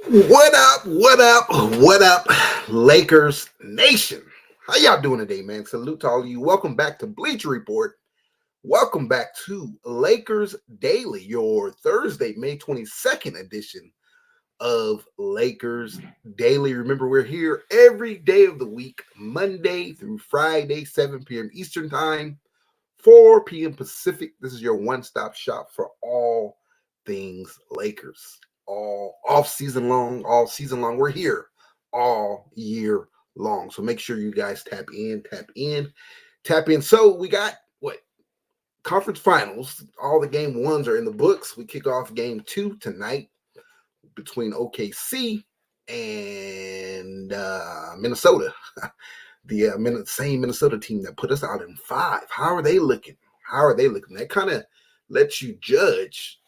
What up? What up? What up, Lakers Nation? How y'all doing today, man? Salute to all of you. Welcome back to Bleacher Report. Welcome back to Lakers Daily, your Thursday, May 22nd edition of Lakers Daily. Remember, we're here every day of the week, Monday through Friday, 7 p.m. Eastern Time, 4 p.m. Pacific. This is your one-stop shop for all things Lakers. All season long. We're here all year long. So make sure you guys tap in. So we got what? Conference finals. All the game ones are in the books. We kick off game 2 tonight between OKC and Minnesota. The same Minnesota team that put us out in 5. How are they looking? That kind of lets you judge,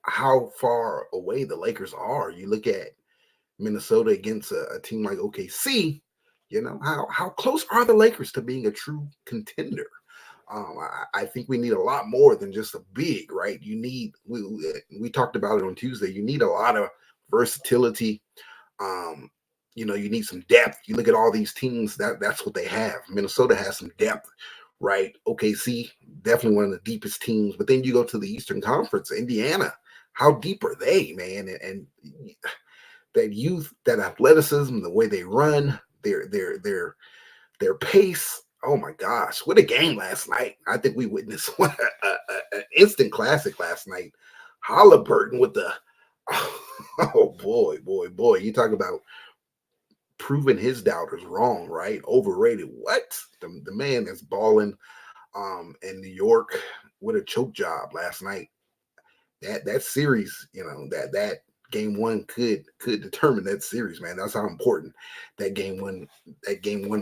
how far away the Lakers are. You look at Minnesota against a team like OKC, how close are the Lakers to being a true contender? I think we need a lot more than just a big, right? We talked about it on Tuesday. You need a lot of versatility. You need some depth. You look at all these teams, that's what they have. Minnesota has some depth, right? OKC, definitely one of the deepest teams. But then you go to the Eastern Conference, Indiana. How deep are they, man? And that youth, that athleticism, the way they run, their pace. Oh my gosh, what a game last night. I think we witnessed an instant classic last night. Halliburton with the oh boy. You talk about proving his doubters wrong, right? Overrated. What? The man that's balling in New York with a choke job last night. That series, that game 1 could determine that series, man. That's how important that game one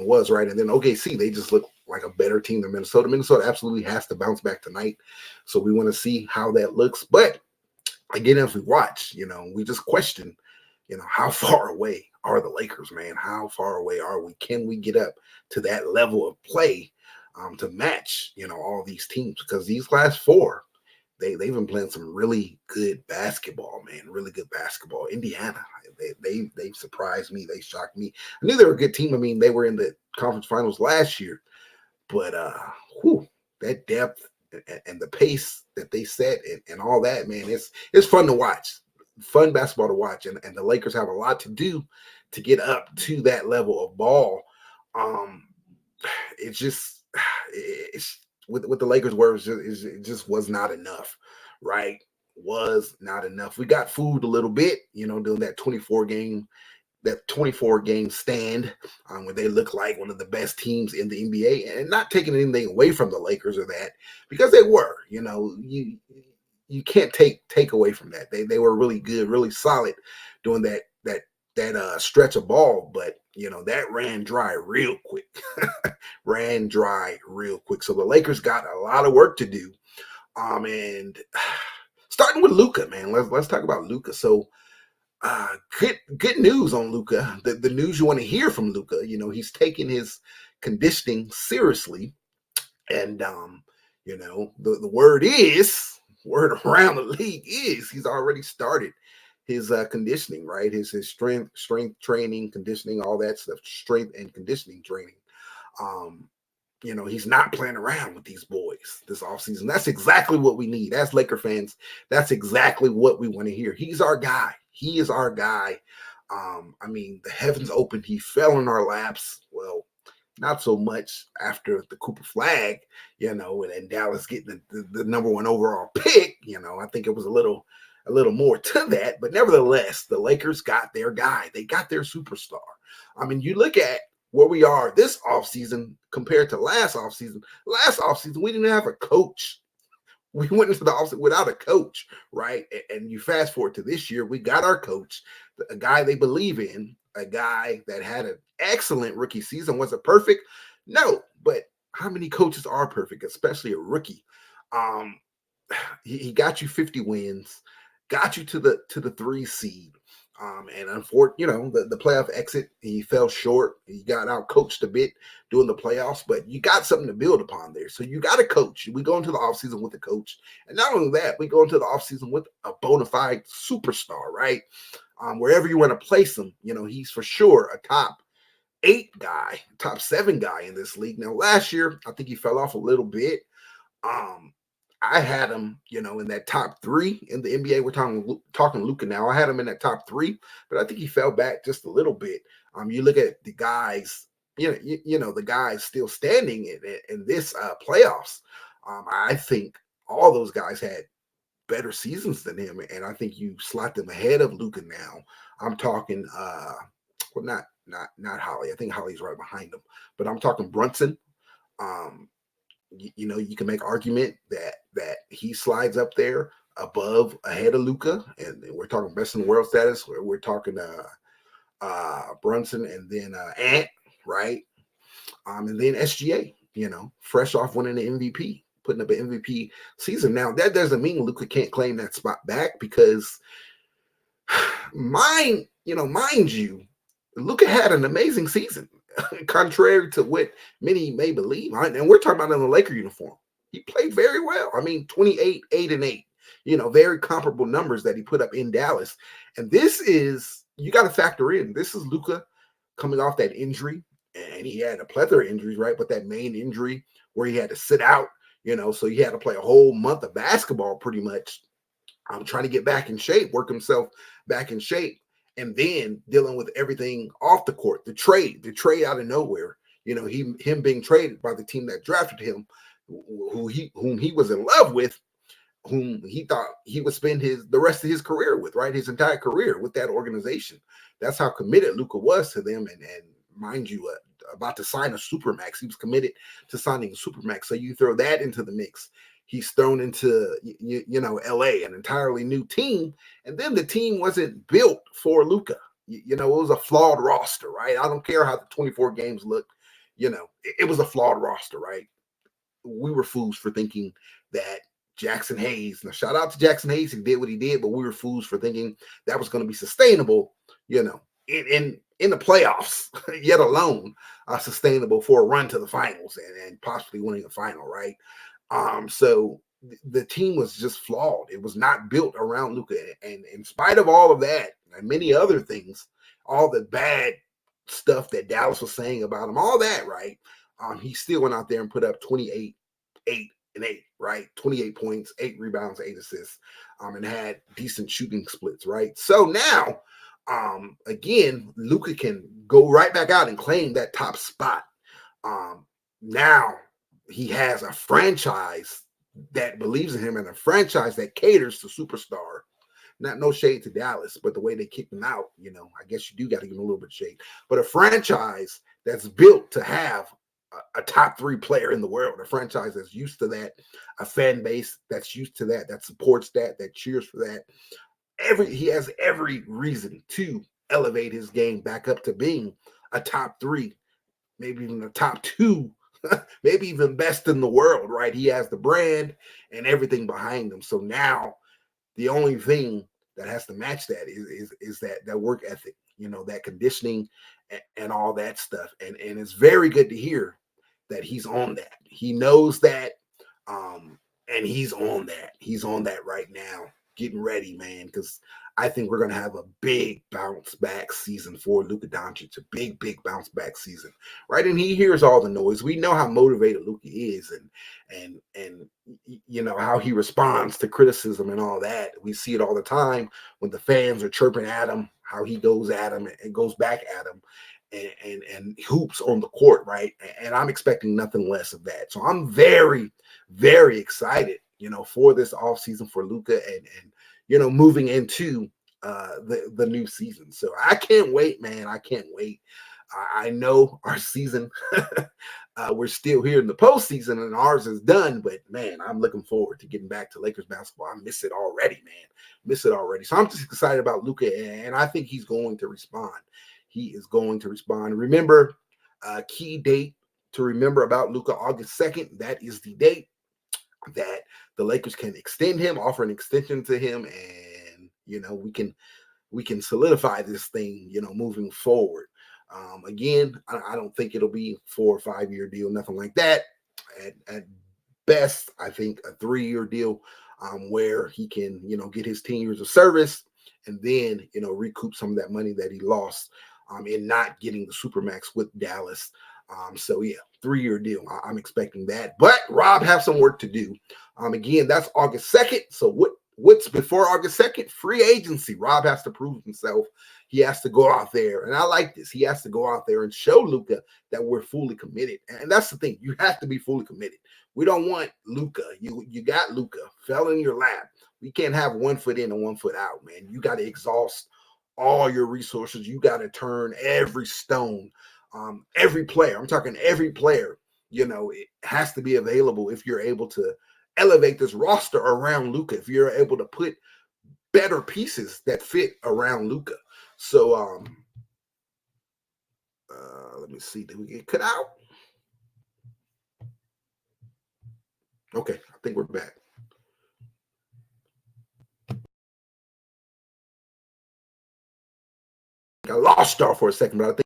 was, right? And then OKC, they just look like a better team than Minnesota. Minnesota absolutely has to bounce back tonight. So we want to see how that looks. But again, as we watch, we just question, how far away are the Lakers, man? How far away are we? Can we get up to that level of play to match, all these teams? Because these last 4, they've been playing some really good basketball, man. Really good basketball. Indiana, they've surprised me. They shocked me. I knew they were a good team. I mean, they were in the conference finals last year, but that depth and the pace that they set and all that, man, it's fun to watch. Fun basketball to watch, and the Lakers have a lot to do to get up to that level of ball. It's with the Lakers where it just was not enough, right? Was not enough. We got fooled a little bit, doing that 24 game stand where they look like one of the best teams in the NBA, and not taking anything away from the Lakers or that, because they were, you can't take away from that. They were really good, really solid doing that stretch of ball, but that ran dry real quick. So the Lakers got a lot of work to do. And starting with Luka, man. Let's talk about Luka. So good news on Luka. The news you want to hear from Luka. He's taking his conditioning seriously, and the word around the league is he's already started his conditioning, right? His strength training, conditioning, all that stuff, strength and conditioning training. He's not playing around with these boys this offseason. That's exactly what we need. As Laker fans, that's exactly what we want to hear. He's our guy. He is our guy. The heavens opened. He fell in our laps. Well, not so much after the Cooper flag, and Dallas getting the number 1 overall pick. I think it was a little more to that. But nevertheless, the Lakers got their guy. They got their superstar. You look at where we are this offseason compared to last offseason. Last offseason, we didn't have a coach. We went into the offseason without a coach, right? And you fast forward to this year, we got our coach, a guy they believe in, a guy that had an excellent rookie season. Was it perfect? No, but how many coaches are perfect, especially a rookie? He got you 50 wins, got you to the 3 seed. And unfortunately, the playoff exit, he fell short. He got out coached a bit during the playoffs, but you got something to build upon there. So you got a coach. We go into the offseason with a coach. And not only that, we go into the offseason with a bona fide superstar, right? Wherever you want to place him, he's for sure a top 8 guy, top 7 guy in this league. Now, last year, I think he fell off a little bit. I had him, in that top 3 in the NBA. We're talking Luka now. I had him in that top 3, but I think he fell back just a little bit. You look at the guys, the guys still standing in this playoffs. I think all those guys had better seasons than him, and I think you slot them ahead of Luka now. I'm talking, well, not Holly. I think Holly's right behind him, but I'm talking Brunson. You can make argument that he slides up there ahead of Luka, and we're talking best in the world status. We're talking Brunson, and then Ant, right? And then SGA, fresh off winning the MVP, putting up an MVP season. Now that doesn't mean Luka can't claim that spot back, because mind you, Luka had an amazing season. Contrary to what many may believe, and we're talking about in the Laker uniform, he played very well. 28, 8 and 8, very comparable numbers that he put up in Dallas. And this is, you got to factor in, this is Luka coming off that injury, and he had a plethora of injuries, right? But that main injury where he had to sit out, so he had to play a whole month of basketball pretty much. Trying to get back in shape, work himself back in shape. And then dealing with everything off the court, the trade out of nowhere, him being traded by the team that drafted him, whom he was in love with, whom he thought he would spend the rest of his career with, right? His entire career with that organization. That's how committed Luka was to them. And mind you, about to sign a supermax. He was committed to signing a supermax. So you throw that into the mix. He's thrown into, LA, an entirely new team. And then the team wasn't built for Luka. It was a flawed roster, right? I don't care how the 24 games looked. It was a flawed roster, right? We were fools for thinking that Jackson Hayes, now shout out to Jackson Hayes, he did what he did, but we were fools for thinking that was going to be sustainable, in the playoffs, yet alone sustainable for a run to the finals and possibly winning a final, right? So the team was just flawed. It was not built around Luka. And in spite of all of that and many other things, all the bad stuff that Dallas was saying about him, all that, right? He still went out there and put up 28, 8 and 8, right? 28 points, 8 rebounds, 8 assists, and had decent shooting splits, right? So now, again, Luka can go right back out and claim that top spot. Now he has a franchise that believes in him and a franchise that caters to superstar. No shade to Dallas, but the way they kicked him out, I guess you do got to give him a little bit of shade. But a franchise that's built to have a top 3 player in the world, a franchise that's used to that, a fan base that's used to that supports that cheers for that. He has every reason to elevate his game back up to being a top 3, maybe even a top 2, maybe even best in the world, right? He has the brand and everything behind him. So now the only thing that has to match that is that work ethic, that conditioning and all that stuff. And it's very good to hear that he's on that. He knows that, and he's on that. He's on that right now, getting ready, man, because I think we're going to have a big bounce back season for Luka Doncic, a big bounce back season, right? And he hears all the noise. We know how motivated Luka is, and how he responds to criticism and all that. We see it all the time when the fans are chirping at him, how he goes at him and goes back at him and hoops on the court, right? And I'm expecting nothing less of that. So I'm very, very excited, for this offseason for Luka and moving into the new season. So I can't wait, man. I can't wait. I know our season, we're still here in the postseason and ours is done, but man, I'm looking forward to getting back to Lakers basketball. I miss it already, man. Miss it already. So I'm just excited about Luka, and I think he's going to respond. He is going to respond. Remember, key date to remember about Luka, August 2nd. That is the date that the Lakers can extend him, offer an extension to him, and we can solidify this thing, moving forward. Again, I don't think it'll be 4 or 5 year deal, nothing like that. At best, I think a 3 year deal, where he can, get his 10 years of service, and then, recoup some of that money that he lost in not getting the Supermax with Dallas. So yeah, 3-year deal. I'm expecting that. But Rob have some work to do. Again, that's August 2nd. So what's before August 2nd? Free agency. Rob has to prove himself. He has to go out there. And I like this. He has to go out there and show Luka that we're fully committed. And that's the thing. You have to be fully committed. We don't want Luka. You got Luka. Fell in your lap. We can't have 1 foot in and 1 foot out, man. You got to exhaust all your resources. You got to turn every stone. Every player, I'm talking every player, it has to be available if you're able to elevate this roster around Luka, if you're able to put better pieces that fit around Luka. So let me see, did we get cut out? Okay, I think we're back. I lost y'all for a second, but I think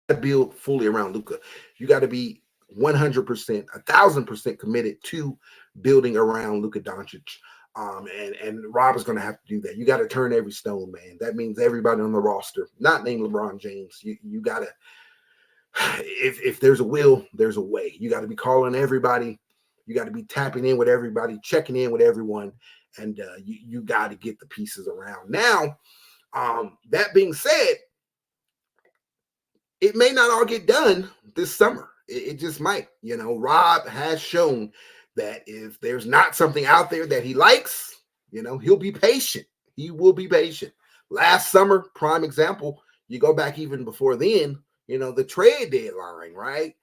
you got to build fully around Luka. You got to be 100%, 1,000% committed to building around Luka Doncic. And Rob is going to have to do that. You got to turn every stone, man. That means everybody on the roster, not named LeBron James. You got to, if there's a will, there's a way. You got to be calling everybody. You got to be tapping in with everybody, checking in with everyone, and you got to get the pieces around. Now, that being said, it may not all get done this summer. It just might. Rob has shown that if there's not something out there that he likes, he'll be patient. He will be patient. Last summer, prime example, you go back even before then, the trade deadline, right?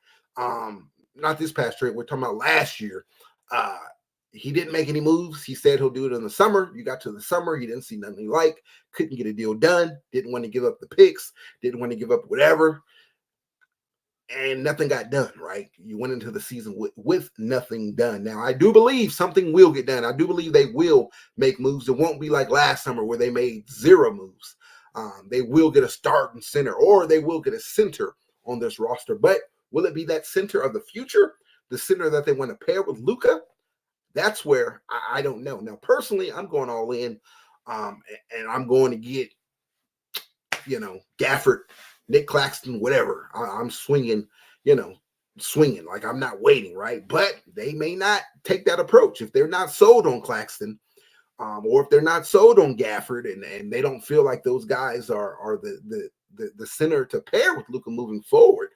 Not this past trade, we're talking about last year. He didn't make any moves. He said he'll do it in the summer. You got to the summer, he didn't see nothing he liked, couldn't get a deal done, didn't want to give up the picks, didn't want to give up whatever. And nothing got done, right? You went into the season with nothing done. Now, I do believe something will get done. I do believe they will make moves. It won't be like last summer where they made 0 moves. They will get a starting center, or they will get a center on this roster. But will it be that center of the future, the center that they want to pair with Luka? That's where I don't know. Now, personally, I'm going all in, and I'm going to get, Gafford, Nick Claxton, whatever. I'm swinging, swinging like I'm not waiting, right? But they may not take that approach if they're not sold on Claxton, or if they're not sold on Gafford, and they don't feel like those guys are the center to pair with Luka moving forward.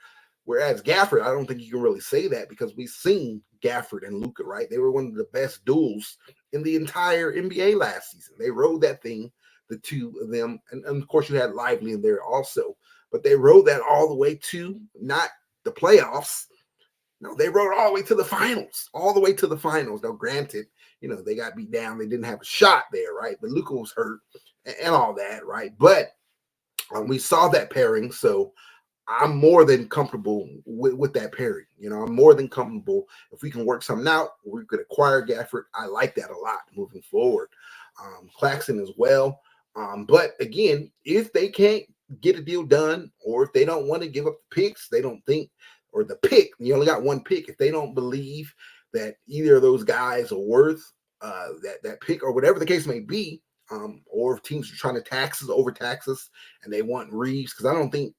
Whereas Gafford, I don't think you can really say that because we've seen Gafford and Luka, right? They were one of the best duels in the entire NBA last season. They rode that thing, the two of them, and of course you had Lively in there also, but they rode that all the way to not the playoffs. No, they rode all the way to the finals, all the way to the finals. Now, granted, they got beat down. They didn't have a shot there, right? But Luka was hurt and all that, right? But we saw that pairing, so I'm more than comfortable with that pairing. I'm more than comfortable. If we can work something out, we could acquire Gafford. I like that a lot moving forward. Claxton as well. But again, if they can't get a deal done, or if they don't want to give up the picks, they don't think, or the pick, you only got 1 pick. If they don't believe that either of those guys are worth that pick, or whatever the case may be, or if teams are trying to overtax us, and they want Reeves, because I don't think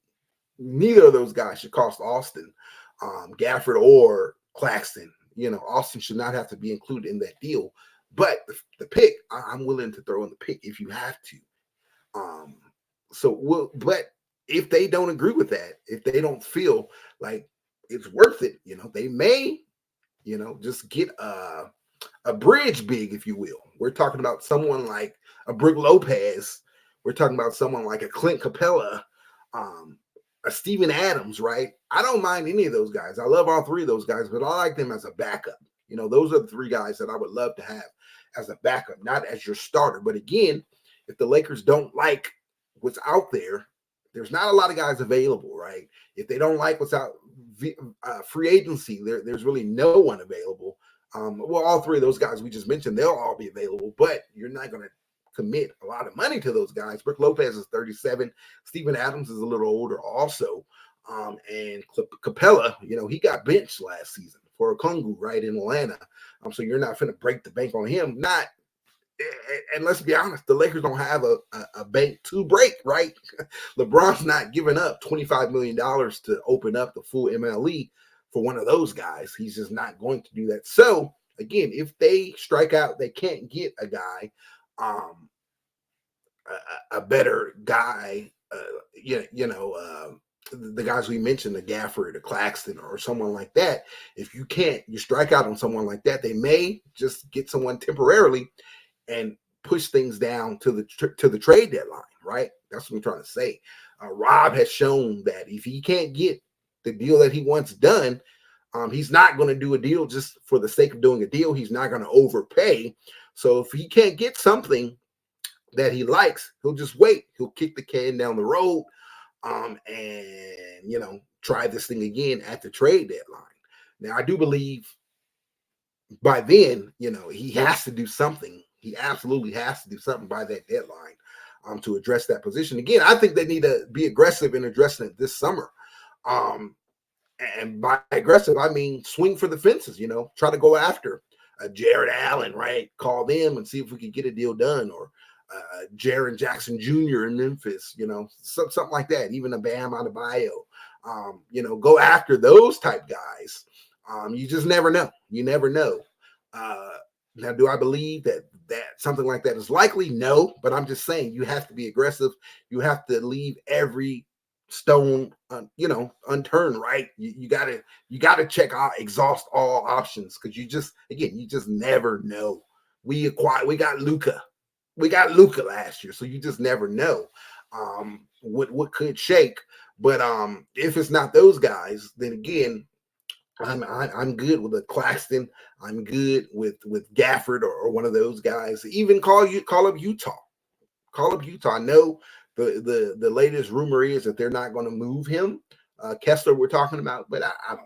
neither of those guys should cost Austin, Gafford or Claxton. Austin should not have to be included in that deal. But the pick, I'm willing to throw in the pick if you have to. But if they don't agree with that, if they don't feel like it's worth it, they may, just get a bridge big, if you will. We're talking about someone like a Brook Lopez. We're talking about someone like a Clint Capella, a Steven Adams, right? I don't mind any of those guys. I love all 3 of those guys, but I like them as a backup. Those are the 3 guys that I would love to have as a backup, not as your starter. But again, if the Lakers don't like what's out there, there's not a lot of guys available, right? If they don't like what's out, free agency, there's really no one available. Well, all 3 of those guys we just mentioned, they'll all be available, but you're not going to commit a lot of money to those guys. Brook Lopez is 37. Steven Adams is a little older also. And Capella, he got benched last season for Okongwu, right, in Atlanta. So you're not going to break the bank on him. Not And let's be honest, the Lakers don't have a bank to break, right? LeBron's not giving up $25 million to open up the full MLE for one of those guys. He's just not going to do that. So again, if they strike out, they can't get a guy, a better guy, the guys we mentioned, the Gafford, the Claxton, or someone like that. If you can't, you strike out on someone like that, they may just get someone temporarily and push things down to the trade deadline, right? That's what I'm trying to say. Rob has shown that if he can't get the deal that he wants done, he's not going to do a deal just for the sake of doing a deal. He's not going to overpay. So if he can't get something that he likes, he'll just wait. He'll kick the can down the road, and try this thing again at the trade deadline. Now, I do believe by then, he has to do something. He absolutely has to do something by that deadline to address that position. Again, I think they need to be aggressive in addressing it this summer. And by aggressive, I mean swing for the fences, try to go after Jared Allen, right? Call them and see if we can get a deal done, or Jaren Jackson Jr. in Memphis, something like that. Even a Bam Adebayo, go after those type guys. You just never know. You never know. Now, do I believe that something like that is likely? No, but I'm just saying you have to be aggressive. You have to leave every stone, unturned, right? You gotta check out, exhaust all options, because you just never know. We got Luka. We got Luka last year, so you just never know what could shake. But if it's not those guys, then again, I'm good with a Claxton. I'm good with Gafford or one of those guys. Even call up Utah. Call up Utah. I know the latest rumor is that they're not going to move him. Kessler we're talking about, but I don't know.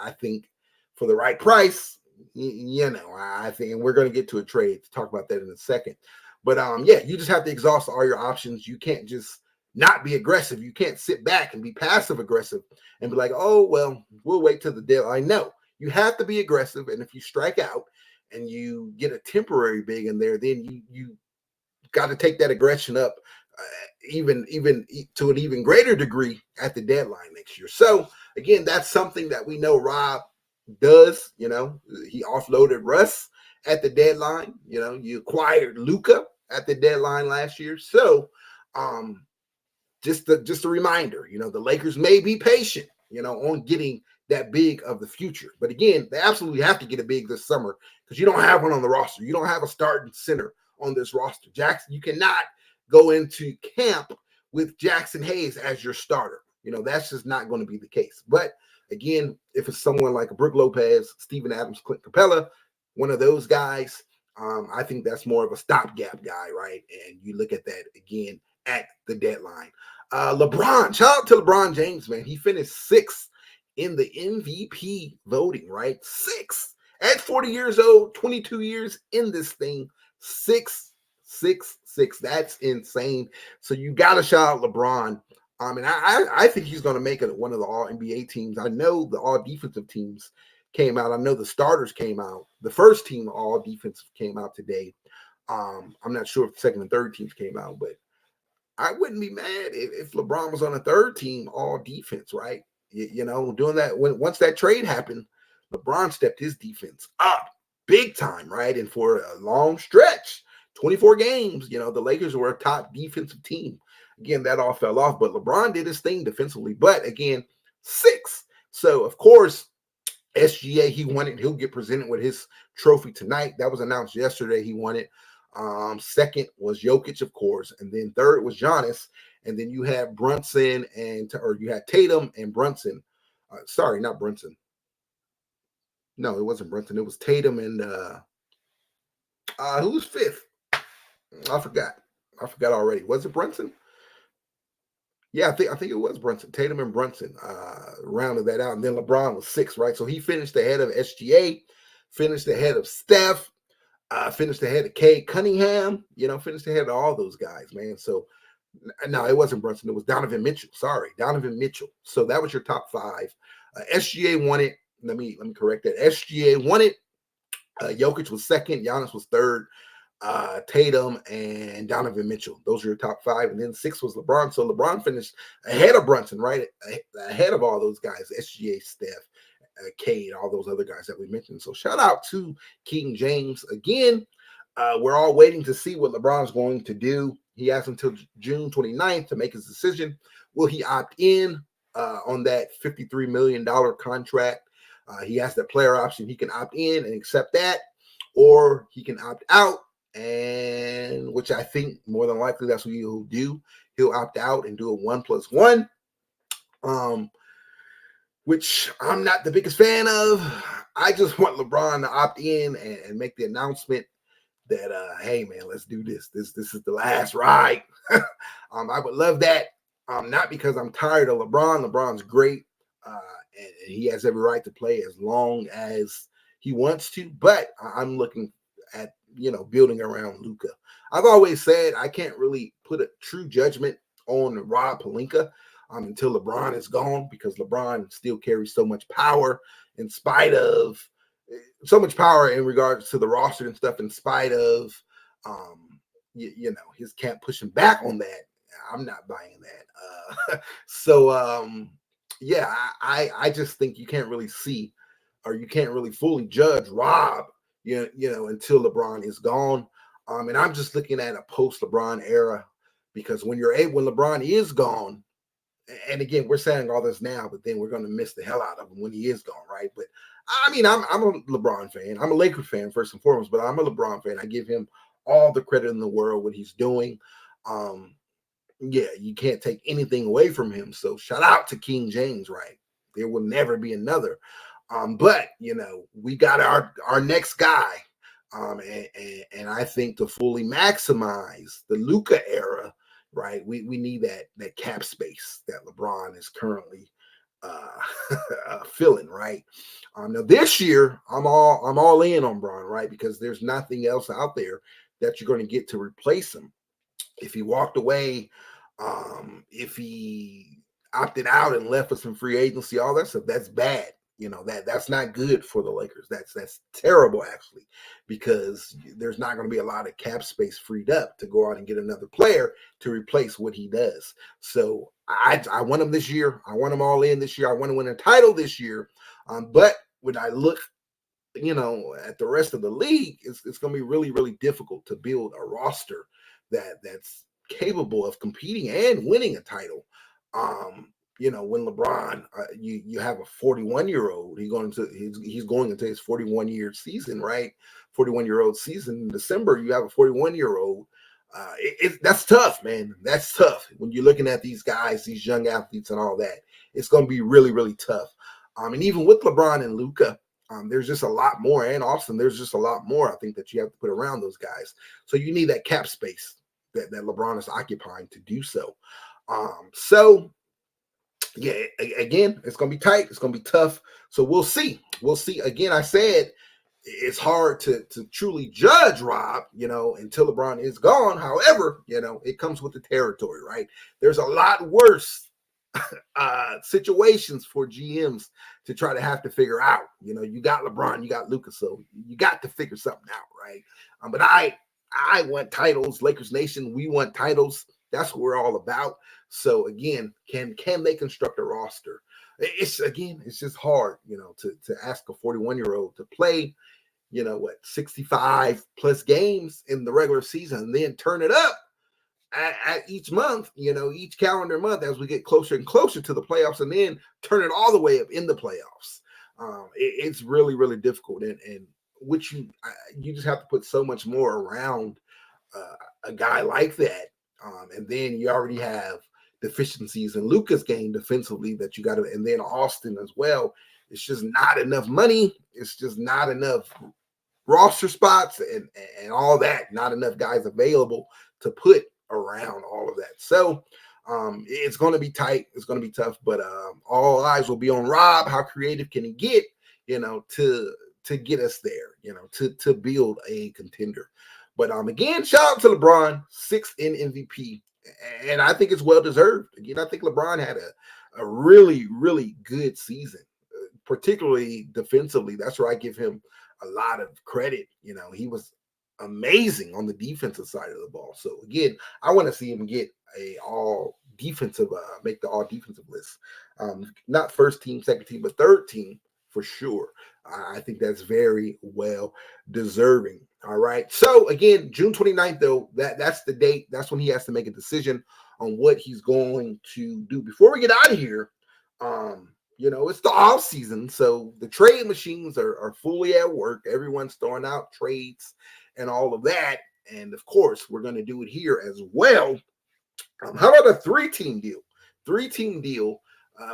I think for the right price, I think, and we're going to get to a trade to talk about that in a second. But you just have to exhaust all your options. You can't just not be aggressive. You can't sit back and be passive aggressive and be like, oh, well, we'll wait till the deadline. No, you have to be aggressive. And if you strike out and you get a temporary big in there, then you got to take that aggression up even to an even greater degree at the deadline next year. So again, that's something that we know Rob does. He offloaded Russ at the deadline. You acquired Luka at the deadline last year. So just a reminder, the Lakers may be patient, on getting that big of the future. But again, they absolutely have to get a big this summer, because you don't have one on the roster. You don't have a starting center on this roster. Jackson, you cannot go into camp with Jackson Hayes as your starter. That's just not going to be the case. But again, if it's someone like a Brook Lopez, Steven Adams, Clint Capella, one of those guys, I think that's more of a stopgap guy, right? And you look at that again at the deadline. LeBron, shout out to LeBron James, man. He finished 6th in the MVP voting, right? 6th at 40 years old, 22 years in this thing. 6. That's insane. So you got to shout out LeBron. And I think he's going to make it one of the all NBA teams. I know the all defensive teams came out. I know the starters came out. The first team, all defensive, came out today. I'm not sure if the second and third teams came out, but I wouldn't be mad if LeBron was on a third team, all defense, right? Doing that once that trade happened, LeBron stepped his defense up big time, right? And for a long stretch, 24 games, the Lakers were a top defensive team. Again, that all fell off, but LeBron did his thing defensively. But again, 6. So, of course, SGA, he won it. He'll get presented with his trophy tonight. That was announced yesterday. He won it. Second was Jokic, of course, and then third was Giannis, and then you had Brunson you had Tatum and Brunson. Sorry, not Brunson. No, it wasn't Brunson. It was Tatum and who was 5th? I forgot already. Was it Brunson? Yeah, I think it was Brunson. Tatum and Brunson rounded that out, and then LeBron was 6th, right? So he finished ahead of SGA, finished ahead of Steph. Finished ahead of Cade Cunningham, finished ahead of all those guys, man. So, no, it wasn't Brunson. It was Donovan Mitchell. Sorry, Donovan Mitchell. So that was your top 5. SGA won it. Let me correct that. SGA won it. Jokic was 2nd. Giannis was 3rd. Tatum, and Donovan Mitchell. Those are your top five. And then 6 was LeBron. So LeBron finished ahead of Brunson, right? Ahead of all those guys, SGA, Steph, Cade, all those other guys that we mentioned. So shout out to King James. Again, we're all waiting to see what LeBron's going to do. He has until June 29th to make his decision. Will he opt in on that $53 million contract? He has that player option. He can opt in and accept that, or he can opt out, and which I think more than likely that's what he'll do. He'll opt out and do a 1+1, which I'm not the biggest fan of. I just want LeBron to opt in and make the announcement that hey man, let's do this. This is the last ride. I would love that. Not because I'm tired of LeBron. LeBron's great, and he has every right to play as long as he wants to. But I'm looking at building around Luka. I've always said I can't really put a true judgment on Rob Pelinka until LeBron is gone, because LeBron still carries so much power in spite of so much power in regards to the roster and stuff, in spite of his camp pushing back on that. I'm not buying that. Yeah, I just think you can't really see, or you can't really fully judge Rob, until LeBron is gone. And I'm just looking at a post LeBron era, because when LeBron is gone, and again, we're saying all this now, but then we're going to miss the hell out of him when he is gone, right? But I mean, I'm a LeBron fan. I'm a Laker fan first and foremost, but I'm a LeBron fan. I give him all the credit in the world what he's doing. Yeah, you can't take anything away from him. So shout out to King James, right? There will never be another. But we got our next guy. And I think to fully maximize the Luka era, right, we need that cap space that LeBron is currently filling, right? Now this year, I'm all in on Bron, right? Because there's nothing else out there that you're going to get to replace him. If he walked away, if he opted out and left for some free agency, all that stuff, that's bad. That's not good for the Lakers. That's terrible, actually, because there's not going to be a lot of cap space freed up to go out and get another player to replace what he does. So I want him this year. I want him all in this year. I want to win a title this year. But when I look, at the rest of the league, it's going to be really, really difficult to build a roster that's capable of competing and winning a title. When LeBron, you have a 41-year-old, he's going into his 41-year season, right? 41-year-old season in December. You have a 41-year-old. That's tough, man. That's tough. When you're looking at these guys, these young athletes, and all that, it's going to be really, really tough. And even with LeBron and Luka, there's just a lot more, and Austin, there's just a lot more I think that you have to put around those guys. So you need that cap space that LeBron is occupying to do so. Yeah, again, it's going to be tight. It's going to be tough. So we'll see. We'll see. Again, I said it's hard to truly judge Rob, until LeBron is gone. However, it comes with the territory, right? There's a lot worse situations for GMs to try to have to figure out. You got LeBron, you got Luka, so you got to figure something out, right? But I want titles. Lakers Nation, we want titles. That's what we're all about. So again, can they construct a roster? It's just hard, to ask a 41-year-old to play, 65 plus games in the regular season, and then turn it up at each month, each calendar month as we get closer and closer to the playoffs, and then turn it all the way up in the playoffs. It's really, really difficult, and which you just have to put so much more around a guy like that. And then you already have deficiencies in Luka's game defensively that you got to, and then Austin as well. It's just not enough money. It's just not enough roster spots and all that. Not enough guys available to put around all of that. So it's going to be tight. It's going to be tough. But all eyes will be on Rob. How creative can he get? To get us there. To build a contender. But again, shout out to LeBron, 6th in MVP. And I think it's well-deserved. Again, I think LeBron had a really, really good season, particularly defensively. That's where I give him a lot of credit. He was amazing on the defensive side of the ball. So again, I want to see him get a all defensive, make the all defensive list. Not first team, second team, but third team for sure. I think that's very well deserving. All right. So again, June 29th, though, that's the date. That's when he has to make a decision on what he's going to do. Before we get out of here, it's the off season, so the trade machines are fully at work. Everyone's throwing out trades and all of that. And of course, we're going to do it here as well. How about a three-team deal? Three-team deal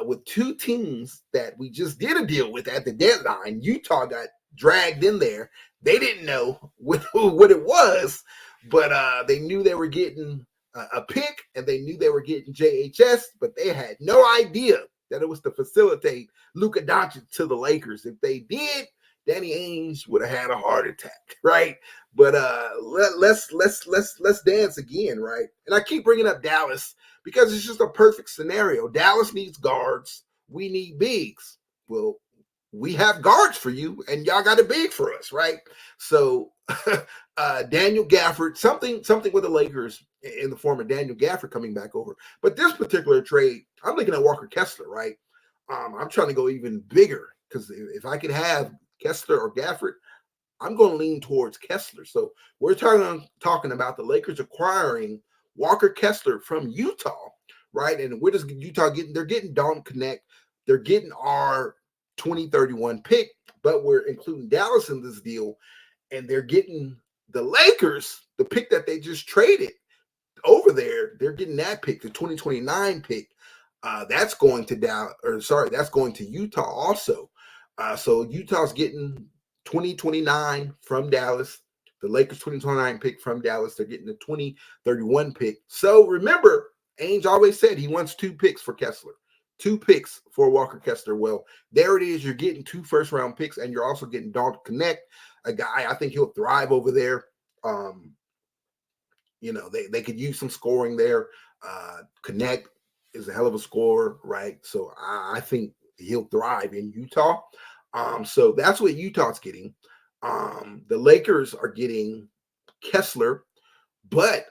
with two teams that we just did a deal with at the deadline. Utah got dragged in there. They didn't know what it was, but they knew they were getting a pick, and they knew they were getting JHS, but they had no idea that it was to facilitate Luka Doncic to the Lakers. If they did, Danny Ainge would have had a heart attack, right? But let's dance again, right? And I keep bringing up Dallas because it's just a perfect scenario. Dallas needs guards. We need bigs. Well, we have guards for you, and y'all got a big for us, right? So Daniel Gafford, something with the Lakers in the form of Daniel Gafford coming back over. But this particular trade, I'm looking at Walker Kessler, right? I'm trying to go even bigger because if I could have Kessler or Gafford, I'm going to lean towards Kessler. So we're talking about the Lakers acquiring Walker Kessler from Utah, right? And where does Utah get? They're getting Dalton Connect. They're getting our 2031 pick, but we're including Dallas in this deal, and they're getting the Lakers, the pick that they just traded over there. They're getting that pick, the 2029 pick. That's going to that's going to Utah also. So Utah's getting 2029 from Dallas. The Lakers 2029 pick from Dallas. They're getting the 2031 pick. So remember, Ainge always said he wants 2 picks for Kessler. 2 picks for Walker Kessler. Well, there it is. You're getting 2 first-round picks, and you're also getting Dalton Connect, a guy I think he'll thrive over there. They could use some scoring there. Connect is a hell of a scorer, right? So I think he'll thrive in Utah. So that's what Utah's getting. The Lakers are getting Kessler, but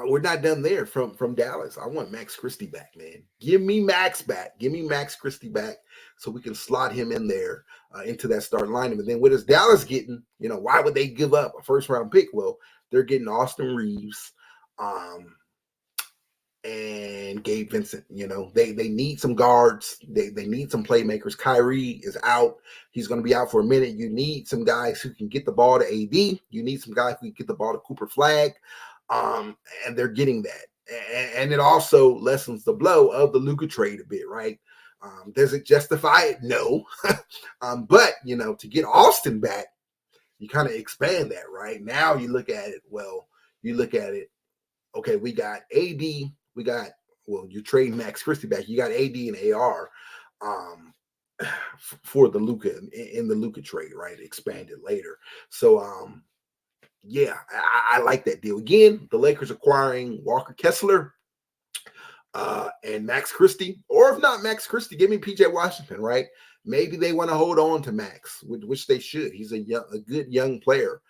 we're not done there from Dallas. I want Max Christie back, man. Give me Max back. Give me Max Christie back so we can slot him in there into that starting lineup. And then what is Dallas getting? Why would they give up a first-round pick? Well, they're getting Austin Reeves and Gabe Vincent. They need some guards. They need some playmakers. Kyrie is out. He's going to be out for a minute. You need some guys who can get the ball to AD. You need some guys who can get the ball to Cooper Flag. And they're getting that. And it also lessens the blow of the Luka trade a bit, right? Does it justify it? No. But, to get Austin back, you kind of expand that, right? Now you look at it, okay, we got AD, you trade Max Christie back. You got AD and AR for the Luka in the Luka trade, right? Expanded later. So, yeah, I like that deal. Again, the Lakers acquiring Walker Kessler and Max Christie, or if not Max Christie, give me PJ Washington, right? Maybe they want to hold on to Max, which they should. He's a good young player.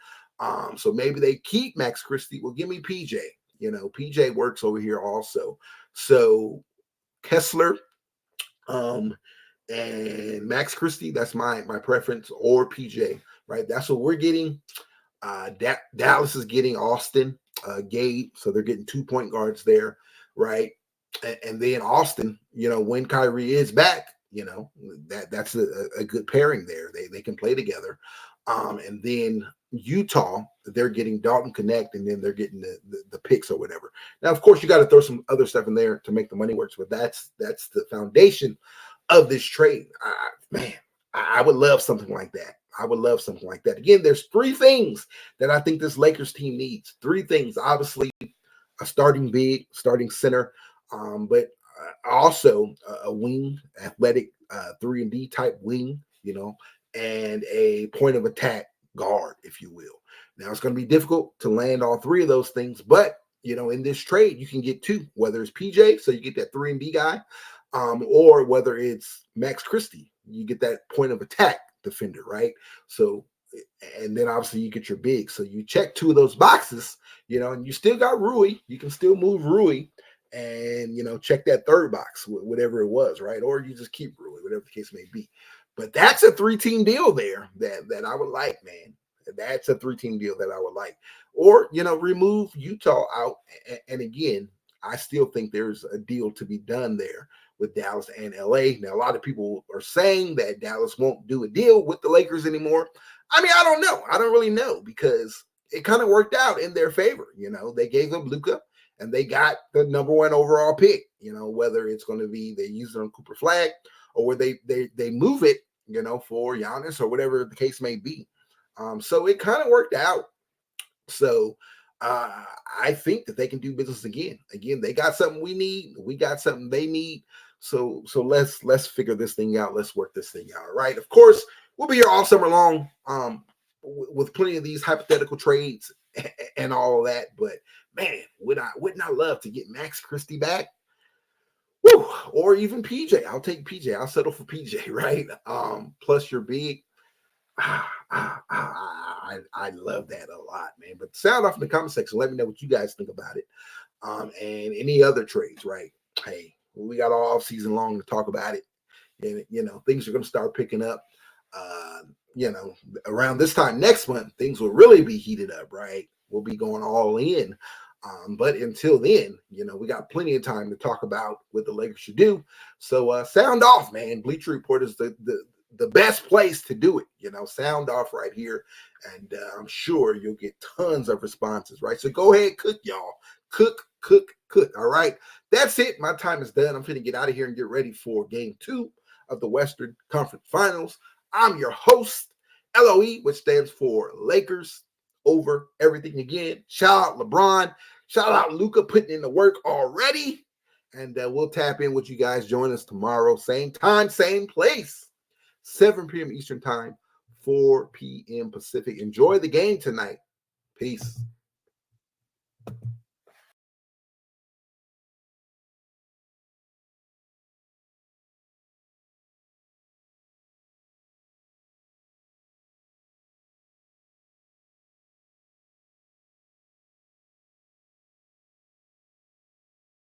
So maybe they keep Max Christie. Well, give me PJ. PJ works over here also. So Kessler and Max Christie, that's my preference, or PJ, right? That's what we're getting. Dallas is getting Austin, Gabe, so they're getting 2 point guards there, right? And then Austin, when Kyrie is back, that's a good pairing there. They can play together. And then Utah, they're getting Dalton Connect, and then they're getting the picks or whatever. Now, of course, you got to throw some other stuff in there to make the money work, but that's the foundation of this trade. I would love something like that. I would love something like that. Again, there's 3 things that I think this Lakers team needs. 3 things. Obviously, a starting big, starting center, but also a wing, athletic 3-and-D type wing, and a point of attack guard, if you will. Now, it's going to be difficult to land all 3 of those things, but, in this trade, you can get 2, whether it's PJ, so you get that 3-and-D guy, or whether it's Max Christie, you get that point of attack defender, right? So and then obviously you get your big. So you check 2 of those boxes, and you still got Rui. You can still move Rui, and check that third box, whatever it was, right? Or you just keep Rui, whatever the case may be. But that's a 3-team deal there that I would like, man. That's a 3-team deal that I would like. Or remove Utah out, and again, I still think there's a deal to be done there with Dallas and LA. Now, a lot of people are saying that Dallas won't do a deal with the Lakers anymore. I mean, I don't know. I don't really know, because it kind of worked out in their favor. They gave up Luka and they got the #1 overall pick. Whether it's going to be they use it on Cooper Flag, or where they move it, for Giannis or whatever the case may be. So it kind of worked out. So I think that they can do business again. Again, they got something we need. We got something they need. So let's figure this thing out. Let's work this thing out. All right. Of course, we'll be here all summer long with plenty of these hypothetical trades and all of that. But man, wouldn't I love to get Max Christie back? Woo! Or even PJ. I'll take PJ. I'll settle for PJ, right? Plus your big. I love that a lot, man. But sound off in the comment section. Let me know what you guys think about it. And any other trades, right? Hey, we got all season long to talk about it. And, things are going to start picking up. Around this time next month, things will really be heated up, right? We'll be going all in. But until then, we got plenty of time to talk about what the Lakers should do. So sound off, man. Bleacher Report is the best place to do it. Sound off right here. And I'm sure you'll get tons of responses, right? So go ahead, cook, y'all. Cook. All right. That's it. My time is done. I'm going to get out of here and get ready for game 2 of the Western Conference Finals. I'm your host, LOE, which stands for Lakers Over Everything again. Shout out LeBron. Shout out Luka putting in the work already. And we'll tap in with you guys. Join us tomorrow. Same time, same place. 7 p.m. Eastern Time, 4 p.m. Pacific. Enjoy the game tonight. Peace.